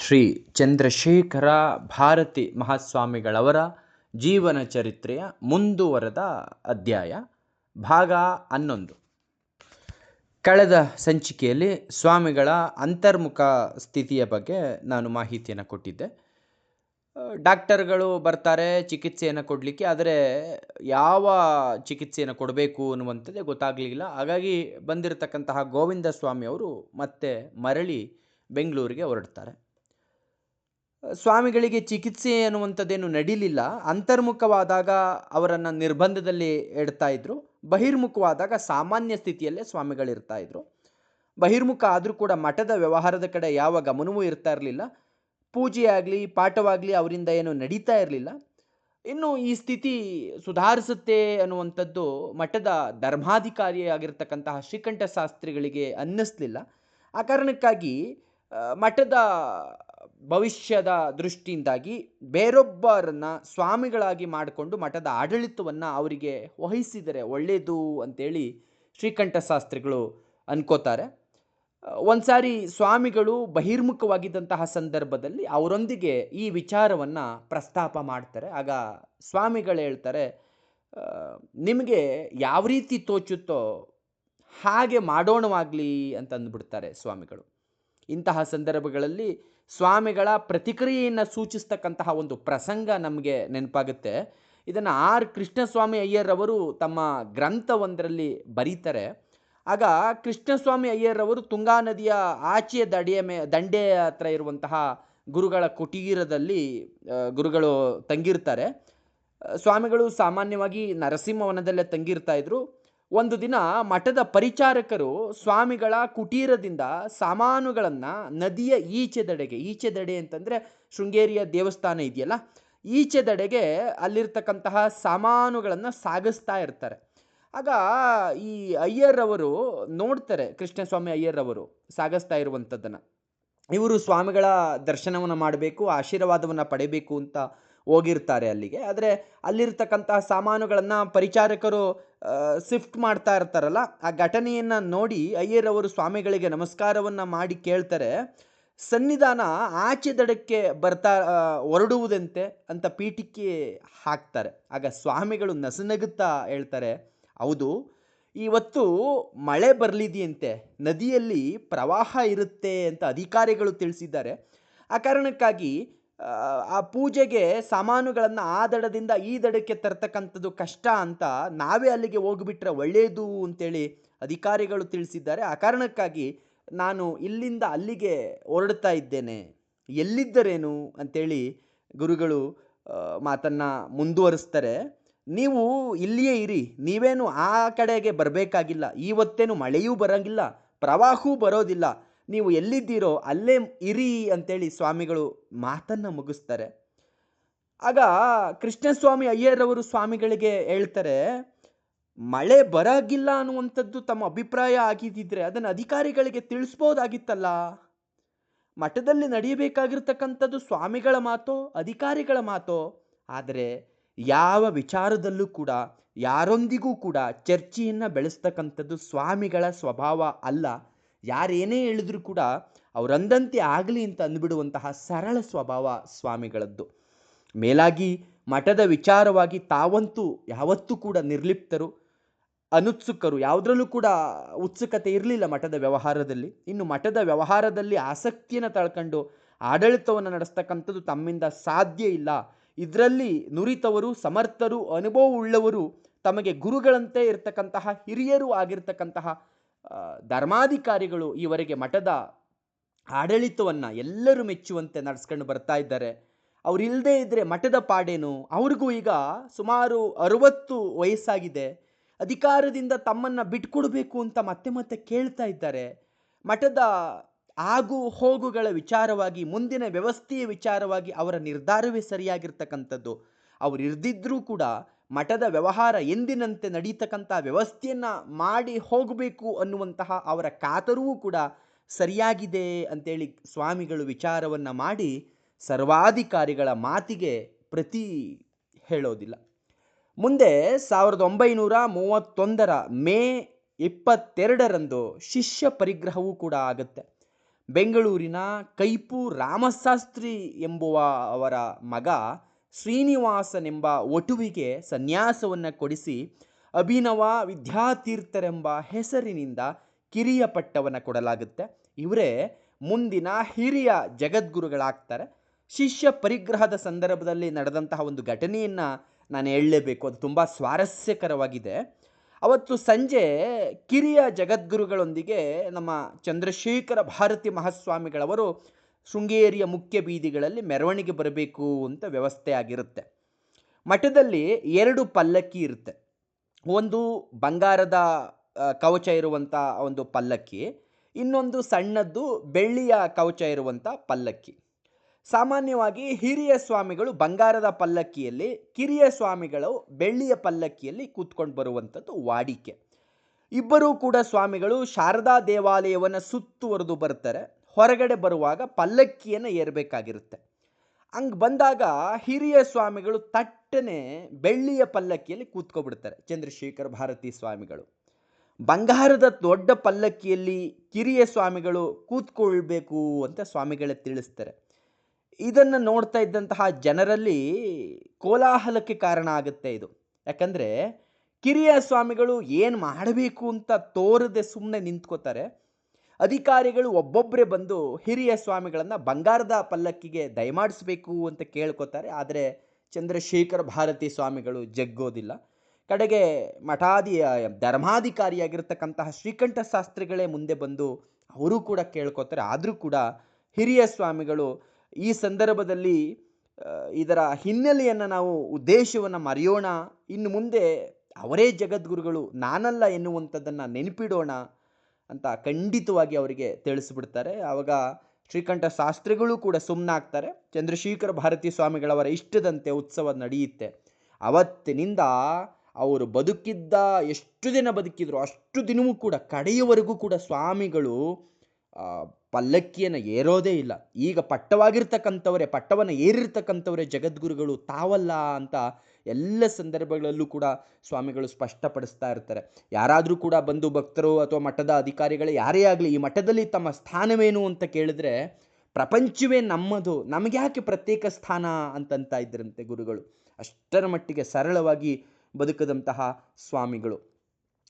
ಶ್ರೀ ಚಂದ್ರಶೇಖರ ಭಾರತಿ ಮಹಾಸ್ವಾಮಿಗಳವರ ಜೀವನ ಚರಿತ್ರೆಯ ಮುಂದುವರೆದ ಅಧ್ಯಾಯ ಭಾಗ 11. ಕಳೆದ ಸಂಚಿಕೆಯಲ್ಲಿ ಸ್ವಾಮಿಗಳ ಅಂತರ್ಮುಖ ಸ್ಥಿತಿಯ ಬಗ್ಗೆ ನಾನು ಮಾಹಿತಿಯನ್ನು ಕೊಟ್ಟಿದ್ದೆ. ಡಾಕ್ಟರ್ಗಳು ಬರ್ತಾರೆ ಚಿಕಿತ್ಸೆಯನ್ನು ಕೊಡಲಿಕ್ಕೆ, ಆದರೆ ಯಾವ ಚಿಕಿತ್ಸೆಯನ್ನು ಕೊಡಬೇಕು ಅನ್ನುವಂಥದ್ದೇ ಗೊತ್ತಾಗಲಿಲ್ಲ. ಹಾಗಾಗಿ ಬಂದಿರತಕ್ಕಂತಹ ಗೋವಿಂದ ಸ್ವಾಮಿಯವರು ಮತ್ತೆ ಮರಳಿ ಬೆಂಗಳೂರಿಗೆ ಹೊರಡ್ತಾರೆ. ಸ್ವಾಮಿಗಳಿಗೆ ಚಿಕಿತ್ಸೆ ಅನ್ನುವಂಥದ್ದೇನು ನಡೀಲಿಲ್ಲ. ಅಂತರ್ಮುಖವಾದಾಗ ಅವರನ್ನು ನಿರ್ಬಂಧದಲ್ಲಿ ಇಡ್ತಾ ಇದ್ರು, ಬಹಿರ್ಮುಖವಾದಾಗ ಸಾಮಾನ್ಯ ಸ್ಥಿತಿಯಲ್ಲೇ ಸ್ವಾಮಿಗಳಿರ್ತಾ ಇದ್ರು. ಬಹಿರ್ಮುಖ ಆದರೂ ಕೂಡ ಮಠದ ವ್ಯವಹಾರದ ಕಡೆ ಯಾವ ಗಮನವೂ ಇರ್ತಾ ಇರಲಿಲ್ಲ. ಪೂಜೆ ಆಗಲಿ ಪಾಠವಾಗಲಿ ಅವರಿಂದ ಏನು ನಡೀತಾ ಇರಲಿಲ್ಲ. ಇನ್ನು ಈ ಸ್ಥಿತಿ ಸುಧಾರಿಸುತ್ತೆ ಅನ್ನುವಂಥದ್ದು ಮಠದ ಧರ್ಮಾಧಿಕಾರಿಯಾಗಿರ್ತಕ್ಕಂತಹ ಶ್ರೀಕಂಠ ಶಾಸ್ತ್ರಿಗಳಿಗೆ ಅನ್ನಿಸ್ಲಿಲ್ಲ. ಆ ಕಾರಣಕ್ಕಾಗಿ ಮಠದ ಭವಿಷ್ಯದ ದೃಷ್ಟಿಯಿಂದಾಗಿ ಬೇರೊಬ್ಬರನ್ನು ಸ್ವಾಮಿಗಳಾಗಿ ಮಾಡಿಕೊಂಡು ಮಠದ ಆಡಳಿತವನ್ನು ಅವರಿಗೆ ವಹಿಸಿದರೆ ಒಳ್ಳೆಯದು ಅಂತೇಳಿ ಶ್ರೀಕಂಠ ಶಾಸ್ತ್ರಿಗಳು ಅನ್ಕೋತಾರೆ. ಒಂದು ಸಾರಿ ಸ್ವಾಮಿಗಳು ಬಹಿರ್ಮುಖವಾಗಿದ್ದಂತಹ ಸಂದರ್ಭದಲ್ಲಿ ಅವರೊಂದಿಗೆ ಈ ವಿಚಾರವನ್ನು ಪ್ರಸ್ತಾಪ ಮಾಡ್ತಾರೆ. ಆಗ ಸ್ವಾಮಿಗಳು ಹೇಳ್ತಾರೆ, ನಿಮಗೆ ಯಾವ ರೀತಿ ತೋಚುತ್ತೋ ಹಾಗೆ ಮಾಡೋಣವಾಗಲಿ ಅಂತ ಅಂದ್ಬಿಡ್ತಾರೆ ಸ್ವಾಮಿಗಳು. ಇಂತಹ ಸಂದರ್ಭಗಳಲ್ಲಿ ಸ್ವಾಮಿಗಳ ಪ್ರತಿಕ್ರಿಯೆಯನ್ನು ಸೂಚಿಸ್ತಕ್ಕಂತಹ ಒಂದು ಪ್ರಸಂಗ ನಮಗೆ ನೆನಪಾಗುತ್ತೆ. ಇದನ್ನು ಆರ್ ಕೃಷ್ಣಸ್ವಾಮಿ ಅಯ್ಯರವರು ತಮ್ಮ ಗ್ರಂಥವೊಂದರಲ್ಲಿ ಬರೀತಾರೆ. ಆಗ ಕೃಷ್ಣಸ್ವಾಮಿ ಅಯ್ಯರವರು ತುಂಗಾ ನದಿಯ ಆಚೆಯ ದಂಡೆಯ ಹತ್ರ ಇರುವಂತಹ ಗುರುಗಳ ಕುಟೀರದಲ್ಲಿ ಗುರುಗಳು ತಂಗಿರ್ತಾರೆ. ಸ್ವಾಮಿಗಳು ಸಾಮಾನ್ಯವಾಗಿ ನರಸಿಂಹವನದಲ್ಲೇ ತಂಗಿರ್ತಾ ಇದ್ರು. ಒಂದು ದಿನ ಮಠದ ಪರಿಚಾರಕರು ಸ್ವಾಮಿಗಳ ಕುಟೀರದಿಂದ ಸಾಮಾನುಗಳನ್ನು ನದಿಯ ಈಚೆದೆಡೆ ಅಂತಂದರೆ ಶೃಂಗೇರಿಯ ದೇವಸ್ಥಾನ ಇದೆಯಲ್ಲ, ಈಚೆದೆಡೆಗೆ ಅಲ್ಲಿರ್ತಕ್ಕಂತಹ ಸಾಮಾನುಗಳನ್ನು ಸಾಗಿಸ್ತಾ ಇರ್ತಾರೆ. ಆಗ ಈ ಅಯ್ಯರವರು ನೋಡ್ತಾರೆ, ಕೃಷ್ಣಸ್ವಾಮಿ ಅಯ್ಯರವರು ಸಾಗಿಸ್ತಾ ಇರುವಂಥದ್ದನ್ನು. ಇವರು ಸ್ವಾಮಿಗಳ ದರ್ಶನವನ್ನು ಮಾಡಬೇಕು, ಆಶೀರ್ವಾದವನ್ನು ಪಡೆಯಬೇಕು ಅಂತ ಹೋಗಿರ್ತಾರೆ ಅಲ್ಲಿಗೆ. ಆದರೆ ಅಲ್ಲಿರ್ತಕ್ಕಂತಹ ಸಾಮಾನುಗಳನ್ನು ಪರಿಚಾರಕರು ಶಿಫ್ಟ್ ಮಾಡ್ತಾ ಇರ್ತಾರಲ್ಲ, ಆ ಘಟನೆಯನ್ನು ನೋಡಿ ಅಯ್ಯರವರು ಸ್ವಾಮಿಗಳಿಗೆ ನಮಸ್ಕಾರವನ್ನು ಮಾಡಿ ಕೇಳ್ತಾರೆ, ಸನ್ನಿಧಾನ ಆಚೆ ದಡಕ್ಕೆ ಹೊರಡುವುದಂತೆ ಅಂತ ಪೀಠಿಕೆ ಹಾಕ್ತಾರೆ. ಆಗ ಸ್ವಾಮಿಗಳು ನಸುನಗುತ್ತಾ ಹೇಳ್ತಾರೆ, ಹೌದು, ಇವತ್ತು ಮಳೆ ಬರಲಿದೆಯಂತೆ, ನದಿಯಲ್ಲಿ ಪ್ರವಾಹ ಇರುತ್ತೆ ಅಂತ ಅಧಿಕಾರಿಗಳು ತಿಳಿಸಿದ್ದಾರೆ. ಆ ಕಾರಣಕ್ಕಾಗಿ ಆ ಪೂಜೆಗೆ ಸಾಮಾನುಗಳನ್ನು ಆ ದಡದಿಂದ ಈ ದಡಕ್ಕೆ ತರ್ತಕ್ಕಂಥದ್ದು ಕಷ್ಟ ಅಂತ ನಾವೇ ಅಲ್ಲಿಗೆ ಹೋಗಿಬಿಟ್ರೆ ಒಳ್ಳೆಯದು ಅಂತೇಳಿ ಅಧಿಕಾರಿಗಳು ತಿಳಿಸಿದ್ದಾರೆ. ಆ ಕಾರಣಕ್ಕಾಗಿ ನಾನು ಇಲ್ಲಿಂದ ಅಲ್ಲಿಗೆ ಹೊರಡ್ತಾ ಇದ್ದೇನೆ, ಎಲ್ಲಿದ್ದರೇನು ಅಂತೇಳಿ ಗುರುಗಳು ಮಾತನ್ನು ಮುಂದುವರಿಸ್ತಾರೆ. ನೀವು ಇಲ್ಲಿಯೇ ಇರಿ, ನೀವೇನು ಆ ಕಡೆಗೆ ಬರಬೇಕಾಗಿಲ್ಲ, ಇವತ್ತೇನು ಮಳೆಯೂ ಬರೋಂಗಿಲ್ಲ, ಪ್ರವಾಹವೂ ಬರೋದಿಲ್ಲ, ನೀವು ಎಲ್ಲಿದ್ದೀರೋ ಅಲ್ಲೇ ಇರಿ ಅಂತೇಳಿ ಸ್ವಾಮಿಗಳು ಮಾತನ್ನು ಮುಗಿಸ್ತಾರೆ. ಆಗ ಕೃಷ್ಣಸ್ವಾಮಿ ಅಯ್ಯರವರು ಸ್ವಾಮಿಗಳಿಗೆ ಹೇಳ್ತಾರೆ, ಮಳೆ ಬರೋಗಿಲ್ಲ ಅನ್ನುವಂಥದ್ದು ತಮ್ಮ ಅಭಿಪ್ರಾಯ ಆಗಿದ್ದಿದ್ರೆ ಅದನ್ನು ಅಧಿಕಾರಿಗಳಿಗೆ ತಿಳಿಸ್ಬೋದಾಗಿತ್ತಲ್ಲ. ಮಠದಲ್ಲಿ ನಡೆಯಬೇಕಾಗಿರ್ತಕ್ಕಂಥದ್ದು ಸ್ವಾಮಿಗಳ ಮಾತೋ ಅಧಿಕಾರಿಗಳ ಮಾತೋ. ಆದರೆ ಯಾವ ವಿಚಾರದಲ್ಲೂ ಕೂಡ ಯಾರೊಂದಿಗೂ ಕೂಡ ಚರ್ಚೆಯನ್ನು ಬೆಳೆಸ್ತಕ್ಕಂಥದ್ದು ಸ್ವಾಮಿಗಳ ಸ್ವಭಾವ ಅಲ್ಲ. ಯಾರೇನೇ ಹೇಳಿದ್ರು ಕೂಡ ಅವರಂದಂತೆ ಆಗಲಿ ಅಂತ ಅಂದ್ಬಿಡುವಂತಹ ಸರಳ ಸ್ವಭಾವ ಸ್ವಾಮಿಗಳದ್ದು. ಮೇಲಾಗಿ ಮಠದ ವಿಚಾರವಾಗಿ ತಾವಂತೂ ಯಾವತ್ತೂ ಕೂಡ ನಿರ್ಲಿಪ್ತರು, ಅನುತ್ಸುಕರು, ಯಾವುದರಲ್ಲೂ ಕೂಡ ಉತ್ಸುಕತೆ ಇರಲಿಲ್ಲ ಮಠದ ವ್ಯವಹಾರದಲ್ಲಿ. ಇನ್ನು ಮಠದ ವ್ಯವಹಾರದಲ್ಲಿ ಆಸಕ್ತಿಯನ್ನು ತಳ್ಕೊಂಡು ಆಡಳಿತವನ್ನು ನಡೆಸ್ತಕ್ಕಂಥದ್ದು ತಮ್ಮಿಂದ ಸಾಧ್ಯ ಇಲ್ಲ. ಇದರಲ್ಲಿ ನುರಿತವರು, ಸಮರ್ಥರು, ಅನುಭವವುಳ್ಳವರು, ತಮಗೆ ಗುರುಗಳಂತೆ ಇರತಕ್ಕಂತಹ ಹಿರಿಯರು ಆಗಿರ್ತಕ್ಕಂತಹ ಧರ್ಮಾಧಿಕಾರಿಗಳು ಈವರೆಗೆ ಮಠದ ಆಡಳಿತವನ್ನು ಎಲ್ಲರೂ ಮೆಚ್ಚುವಂತೆ ನಡೆಸ್ಕೊಂಡು ಬರ್ತಾ ಇದ್ದಾರೆ. ಅವರಿಲ್ಲದೆ ಇದ್ದರೆ ಮಠದ ಪಾಡೇನು? ಅವ್ರಿಗೂ ಈಗ ಸುಮಾರು 60 ವಯಸ್ಸಾಗಿದೆ. ಅಧಿಕಾರದಿಂದ ತಮ್ಮನ್ನು ಬಿಟ್ಕೊಡ್ಬೇಕು ಅಂತ ಮತ್ತೆ ಮತ್ತೆ ಕೇಳ್ತಾ ಇದ್ದಾರೆ. ಮಠದ ಆಗು ಹೋಗುಗಳ ವಿಚಾರವಾಗಿ, ಮುಂದಿನ ವ್ಯವಸ್ಥೆಯ ವಿಚಾರವಾಗಿ ಅವರ ನಿರ್ಧಾರವೇ ಸರಿಯಾಗಿರ್ತಕ್ಕಂಥದ್ದು. ಅವರು ಇರ್ದಿದ್ರೂ ಕೂಡ ಮಠದ ವ್ಯವಹಾರ ಎಂದಿನಂತೆ ನಡೀತಕ್ಕಂಥ ವ್ಯವಸ್ಥೆಯನ್ನು ಮಾಡಿ ಹೋಗಬೇಕು ಅನ್ನುವಂತಹ ಅವರ ಕಾತರವೂ ಕೂಡ ಸರಿಯಾಗಿದೆ ಅಂತೇಳಿ ಸ್ವಾಮಿಗಳು ವಿಚಾರವನ್ನು ಮಾಡಿ ಸರ್ವಾಧಿಕಾರಿಗಳ ಮಾತಿಗೆ ಪ್ರತಿ ಹೇಳೋದಿಲ್ಲ. ಮುಂದೆ 1931 ಮೇ 22ರಂದು ಶಿಷ್ಯ ಪರಿಗ್ರಹವೂ ಕೂಡ ಆಗುತ್ತೆ. ಬೆಂಗಳೂರಿನ ಕೈಪು ರಾಮಶಾಸ್ತ್ರಿ ಎಂಬುವ ಅವರ ಮಗ ಶ್ರೀನಿವಾಸನೆಂಬ ವಟುವಿಗೆ ಸನ್ಯಾಸವನ್ನು ಕೊಡಿಸಿ ಅಭಿನವ ವಿದ್ಯಾತೀರ್ಥರೆಂಬ ಹೆಸರಿನಿಂದ ಕಿರಿಯ ಪಟ್ಟವನ್ನು ಕೊಡಲಾಗುತ್ತೆ. ಇವರೇ ಮುಂದಿನ ಹಿರಿಯ ಜಗದ್ಗುರುಗಳಾಗ್ತಾರೆ. ಶಿಷ್ಯ ಪರಿಗ್ರಹದ ಸಂದರ್ಭದಲ್ಲಿ ನಡೆದಂತಹ ಒಂದು ಘಟನೆಯನ್ನು ನಾನು ಹೇಳಲೇಬೇಕು, ಅದು ತುಂಬ ಸ್ವಾರಸ್ಯಕರವಾಗಿದೆ. ಅವತ್ತು ಸಂಜೆ ಕಿರಿಯ ಜಗದ್ಗುರುಗಳೊಂದಿಗೆ ನಮ್ಮ ಚಂದ್ರಶೇಖರ ಭಾರತಿ ಮಹಾಸ್ವಾಮಿಗಳವರು ಶೃಂಗೇರಿಯ ಮುಖ್ಯ ಬೀದಿಗಳಲ್ಲಿ ಮೆರವಣಿಗೆ ಬರಬೇಕು ಅಂತ ವ್ಯವಸ್ಥೆ ಆಗಿರುತ್ತೆ. ಮಠದಲ್ಲಿ 2 ಪಲ್ಲಕ್ಕಿ ಇರುತ್ತೆ. ಒಂದು ಬಂಗಾರದ ಕವಚ ಇರುವಂಥ ಒಂದು ಪಲ್ಲಕ್ಕಿ, ಇನ್ನೊಂದು ಸಣ್ಣದ್ದು ಬೆಳ್ಳಿಯ ಕವಚ ಇರುವಂಥ ಪಲ್ಲಕ್ಕಿ. ಸಾಮಾನ್ಯವಾಗಿ ಹಿರಿಯ ಸ್ವಾಮಿಗಳು ಬಂಗಾರದ ಪಲ್ಲಕ್ಕಿಯಲ್ಲಿ, ಕಿರಿಯ ಸ್ವಾಮಿಗಳು ಬೆಳ್ಳಿಯ ಪಲ್ಲಕ್ಕಿಯಲ್ಲಿ ಕೂತ್ಕೊಂಡು ಬರುವಂಥದ್ದು ವಾಡಿಕೆ. ಇಬ್ಬರೂ ಕೂಡ ಸ್ವಾಮಿಗಳು ಶಾರದಾ ದೇವಾಲಯವನ್ನು ಸುತ್ತುವರೆದು ಬರ್ತಾರೆ. ಹೊರಗಡೆ ಬರುವಾಗ ಪಲ್ಲಕ್ಕಿಯನ್ನು ಏರಬೇಕಾಗಿರುತ್ತೆ. ಹಂಗೆ ಬಂದಾಗ ಹಿರಿಯ ಸ್ವಾಮಿಗಳು ತಟ್ಟನೆ ಬೆಳ್ಳಿಯ ಪಲ್ಲಕ್ಕಿಯಲ್ಲಿ ಕೂತ್ಕೊಬಿಡ್ತಾರೆ. ಚಂದ್ರಶೇಖರ ಭಾರತಿ ಸ್ವಾಮಿಗಳು ಬಂಗಾರದ ದೊಡ್ಡ ಪಲ್ಲಕ್ಕಿಯಲ್ಲಿ ಕಿರಿಯ ಸ್ವಾಮಿಗಳು ಕೂತ್ಕೊಳ್ಬೇಕು ಅಂತ ಸ್ವಾಮಿಗಳೇ ತಿಳಿಸ್ತಾರೆ. ಇದನ್ನು ನೋಡ್ತಾ ಇದ್ದಂತಹ ಜನರಲ್ಲಿ ಕೋಲಾಹಲಕ್ಕೆ ಕಾರಣ ಆಗುತ್ತೆ ಇದು. ಯಾಕಂದರೆ ಕಿರಿಯ ಸ್ವಾಮಿಗಳು ಏನು ಮಾಡಬೇಕು ಅಂತ ತೋರದೆ ಸುಮ್ಮನೆ ನಿಂತ್ಕೋತಾರೆ. ಅಧಿಕಾರಿಗಳು ಒಬ್ಬೊಬ್ಬರೇ ಬಂದು ಹಿರಿಯ ಸ್ವಾಮಿಗಳನ್ನು ಬಂಗಾರದ ಪಲ್ಲಕ್ಕಿಗೆ ದಯಮಾಡಿಸ್ಬೇಕು ಅಂತ ಕೇಳ್ಕೊತಾರೆ. ಆದರೆ ಚಂದ್ರಶೇಖರ ಭಾರತಿ ಸ್ವಾಮಿಗಳು ಜಗ್ಗೋದಿಲ್ಲ. ಕಡೆಗೆ ಧರ್ಮಾಧಿಕಾರಿಯಾಗಿರ್ತಕ್ಕಂತಹ ಶ್ರೀಕಂಠ ಶಾಸ್ತ್ರಿಗಳೇ ಮುಂದೆ ಬಂದು ಅವರು ಕೂಡ ಕೇಳ್ಕೊತಾರೆ. ಆದರೂ ಕೂಡ ಹಿರಿಯ ಸ್ವಾಮಿಗಳು ಈ ಸಂದರ್ಭದಲ್ಲಿ ಇದರ ಹಿನ್ನೆಲೆಯನ್ನು ನಾವು ಉದ್ದೇಶವನ್ನು ಮರೆಯೋಣ, ಇನ್ನು ಮುಂದೆ ಅವರೇ ಜಗದ್ಗುರುಗಳು, ನಾನಲ್ಲ ಎನ್ನುವಂಥದ್ದನ್ನು ನೆನಪಿಡೋಣ ಅಂತ ಖಂಡಿತವಾಗಿ ಅವರಿಗೆ ತಿಳಿಸ್ಬಿಡ್ತಾರೆ. ಆವಾಗ ಶ್ರೀಕಂಠ ಶಾಸ್ತ್ರಿಗಳು ಕೂಡ ಸುಮ್ಮನಾಗ್ತಾರೆ. ಚಂದ್ರಶೇಖರ ಭಾರತಿ ಸ್ವಾಮಿಗಳವರ ಇಷ್ಟದಂತೆ ಉತ್ಸವ ನಡೆಯುತ್ತೆ. ಅವತ್ತಿನಿಂದ ಅವರು ಬದುಕಿದ್ದ ಎಷ್ಟು ದಿನ ಬದುಕಿದ್ರು ಅಷ್ಟು ದಿನವೂ ಕೂಡ ಕಡೆಯವರೆಗೂ ಕೂಡ ಸ್ವಾಮಿಗಳು ಪಲ್ಲಕ್ಕಿಯನ್ನು ಏರೋದೇ ಇಲ್ಲ. ಈಗ ಪಟ್ಟವಾಗಿರ್ತಕ್ಕಂಥವರೇ, ಪಟ್ಟವನ್ನು ಏರಿರ್ತಕ್ಕಂಥವರೇ ಜಗದ್ಗುರುಗಳು ತಾವಲ್ಲ ಅಂತ ಎಲ್ಲ ಸಂದರ್ಭಗಳಲ್ಲೂ ಕೂಡ ಸ್ವಾಮಿಗಳು ಸ್ಪಷ್ಟಪಡಿಸ್ತಾ ಇರ್ತಾರೆ. ಯಾರಾದರೂ ಕೂಡ ಬಂದು ಭಕ್ತರು ಅಥವಾ ಮಠದ ಅಧಿಕಾರಿಗಳೇ ಯಾರೇ ಆಗಲಿ ಈ ಮಠದಲ್ಲಿ ತಮ್ಮ ಸ್ಥಾನವೇನು ಅಂತ ಕೇಳಿದ್ರೆ ಪ್ರಪಂಚವೇ ನಮ್ಮದು, ನಮಗೆ ಯಾಕೆ ಪ್ರತ್ಯೇಕ ಸ್ಥಾನ ಅಂತಂತ ಇದ್ದರಂತೆ ಗುರುಗಳು. ಅಷ್ಟರ ಮಟ್ಟಿಗೆ ಸರಳವಾಗಿ ಬದುಕದಂತಹ ಸ್ವಾಮಿಗಳು.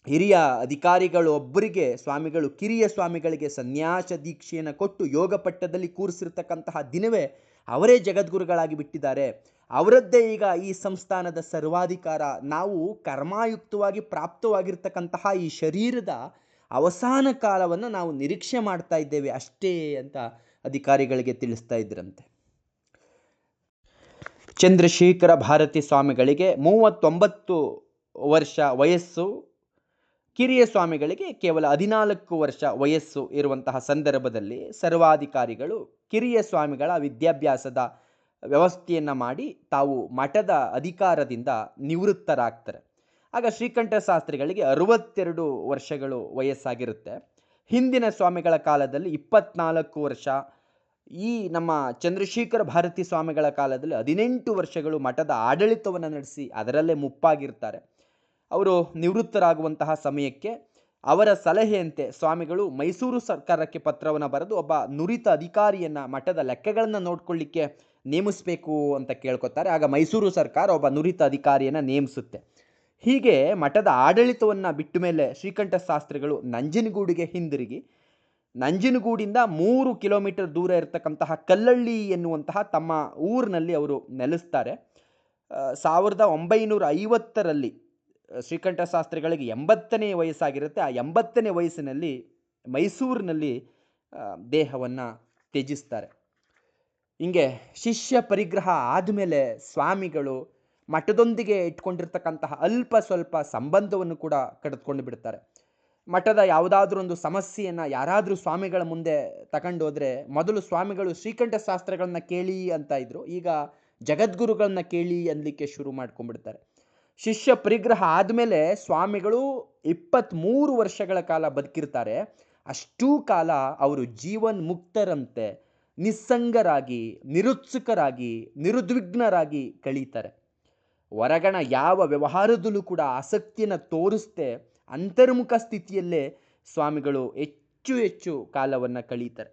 ಹಿರಿಯ ಅಧಿಕಾರಿಗಳು ಒಬ್ಬರಿಗೆ ಸ್ವಾಮಿಗಳು ಕಿರಿಯ ಸ್ವಾಮಿಗಳಿಗೆ ಸನ್ಯಾಸ ದೀಕ್ಷೆಯನ್ನು ಕೊಟ್ಟು ಯೋಗ ಪಟ್ಟದಲ್ಲಿ ಕೂರಿಸಿರ್ತಕ್ಕಂತಹ ದಿನವೇ ಅವರೇ ಜಗದ್ಗುರುಗಳಾಗಿ ಬಿಟ್ಟಿದ್ದಾರೆ. ಅವರದ್ದೇ ಈಗ ಈ ಸಂಸ್ಥಾನದ ಸರ್ವಾಧಿಕಾರ. ನಾವು ಕರ್ಮಾಯುಕ್ತವಾಗಿ ಪ್ರಾಪ್ತವಾಗಿರ್ತಕ್ಕಂತಹ ಈ ಶರೀರದ ಅವಸಾನ ಕಾಲವನ್ನು ನಾವು ನಿರೀಕ್ಷೆ ಮಾಡ್ತಾ ಇದ್ದೇವೆ ಅಷ್ಟೇ ಅಂತ ಅಧಿಕಾರಿಗಳಿಗೆ ತಿಳಿಸ್ತಾ ಇದ್ರಂತೆ. ಚಂದ್ರಶೇಖರ ಭಾರತಿ ಸ್ವಾಮಿಗಳಿಗೆ 39 ವರ್ಷ ವಯಸ್ಸು, ಕಿರಿಯ ಸ್ವಾಮಿಗಳಿಗೆ ಕೇವಲ 14 ವರ್ಷ ವಯಸ್ಸು ಇರುವಂತಹ ಸಂದರ್ಭದಲ್ಲಿ ಸರ್ವಾಧಿಕಾರಿಗಳು ಕಿರಿಯ ಸ್ವಾಮಿಗಳ ವಿದ್ಯಾಭ್ಯಾಸದ ವ್ಯವಸ್ಥೆಯನ್ನು ಮಾಡಿ ತಾವು ಮಠದ ಅಧಿಕಾರದಿಂದ ನಿವೃತ್ತರಾಗ್ತಾರೆ. ಆಗ ಶ್ರೀಕಂಠ ಶಾಸ್ತ್ರಿಗಳಿಗೆ 62 ವರ್ಷಗಳು ವಯಸ್ಸಾಗಿರುತ್ತೆ. ಹಿಂದಿನ ಸ್ವಾಮಿಗಳ ಕಾಲದಲ್ಲಿ 24 ವರ್ಷ, ಈ ನಮ್ಮ ಚಂದ್ರಶೇಖರ ಭಾರತಿ ಸ್ವಾಮಿಗಳ ಕಾಲದಲ್ಲಿ 18 ವರ್ಷಗಳು ಮಠದ ಆಡಳಿತವನ್ನು ನಡೆಸಿ ಅದರಲ್ಲೇ ಮುಪ್ಪಾಗಿರ್ತಾರೆ. ಅವರು ನಿವೃತ್ತರಾಗುವಂತಹ ಸಮಯಕ್ಕೆ ಅವರ ಸಲಹೆಯಂತೆ ಸ್ವಾಮಿಗಳು ಮೈಸೂರು ಸರ್ಕಾರಕ್ಕೆ ಪತ್ರವನ್ನು ಬರೆದು ಒಬ್ಬ ನುರಿತ ಅಧಿಕಾರಿಯನ್ನು ಮಠದ ಲೆಕ್ಕಗಳನ್ನು ನೋಡ್ಕೊಳ್ಳಿಕ್ಕೆ ನೇಮಿಸಬೇಕು ಅಂತ ಕೇಳ್ಕೊತಾರೆ. ಆಗ ಮೈಸೂರು ಸರ್ಕಾರ ಒಬ್ಬ ನುರಿತ ಅಧಿಕಾರಿಯನ್ನು ನೇಮಿಸುತ್ತೆ. ಹೀಗೆ ಮಠದ ಆಡಳಿತವನ್ನು ಬಿಟ್ಟ ಮೇಲೆ ಶ್ರೀಕಂಠ ಶಾಸ್ತ್ರಿಗಳು ನಂಜನಗೂಡಿಗೆ ಹಿಂದಿರುಗಿ ನಂಜನಗೂಡಿಂದ 3 ಕಿಲೋಮೀಟರ್ ದೂರ ಇರತಕ್ಕಂತಹ ಕಲ್ಲಳ್ಳಿ ಎನ್ನುವಂತಹ ತಮ್ಮ ಊರಿನಲ್ಲಿ ಅವರು ನೆಲೆಸ್ತಾರೆ. 1950ರಲ್ಲಿ ಶ್ರೀಕಂಠ ಶಾಸ್ತ್ರಿಗಳಿಗೆ 80ನೇ ವಯಸ್ಸಾಗಿರುತ್ತೆ. ಆ 80ನೇ ವಯಸ್ಸಿನಲ್ಲಿ ಮೈಸೂರಿನಲ್ಲಿ ದೇಹವನ್ನು ತ್ಯಜಿಸ್ತಾರೆ. ಹಿಂಗೆ ಶಿಷ್ಯ ಪರಿಗ್ರಹ ಆದಮೇಲೆ ಸ್ವಾಮಿಗಳು ಮಠದೊಂದಿಗೆ ಇಟ್ಕೊಂಡಿರ್ತಕ್ಕಂತಹ ಅಲ್ಪ ಸ್ವಲ್ಪ ಸಂಬಂಧವನ್ನು ಕೂಡ ಕಡಿದುಕೊಂಡು ಬಿಡ್ತಾರೆ. ಮಠದ ಯಾವುದಾದ್ರೂ ಒಂದು ಸಮಸ್ಯೆಯನ್ನು ಯಾರಾದರೂ ಸ್ವಾಮಿಗಳ ಮುಂದೆ ತಗೊಂಡೋದ್ರೆ ಮೊದಲು ಸ್ವಾಮಿಗಳು ಶ್ರೀಕಂಠ ಶಾಸ್ತ್ರಗಳನ್ನ ಕೇಳಿ ಅಂತ ಇದ್ರು, ಈಗ ಜಗದ್ಗುರುಗಳನ್ನ ಕೇಳಿ ಅನ್ನಲಿಕ್ಕೆ ಶುರು ಮಾಡ್ಕೊಂಡ್ಬಿಡ್ತಾರೆ. ಶಿಷ್ಯ ಪರಿಗ್ರಹ ಆದಮೇಲೆ ಸ್ವಾಮಿಗಳು 23 ವರ್ಷಗಳ ಕಾಲ ಬದುಕಿರ್ತಾರೆ. ಅಷ್ಟೂ ಕಾಲ ಅವರು ಜೀವನ್ ಮುಕ್ತರಂತೆ ನಿಸ್ಸಂಗರಾಗಿ, ನಿರುತ್ಸುಕರಾಗಿ, ನಿರುದ್ವಿಗ್ನರಾಗಿ ಕಳೀತಾರೆ. ಹೊರಗಣ ಯಾವ ವ್ಯವಹಾರದಲ್ಲೂ ಕೂಡ ಆಸಕ್ತಿಯನ್ನು ತೋರಿಸ್ದೆ ಅಂತರ್ಮುಖ ಸ್ಥಿತಿಯಲ್ಲೇ ಸ್ವಾಮಿಗಳು ಹೆಚ್ಚು ಕಾಲವನ್ನು ಕಳೀತಾರೆ.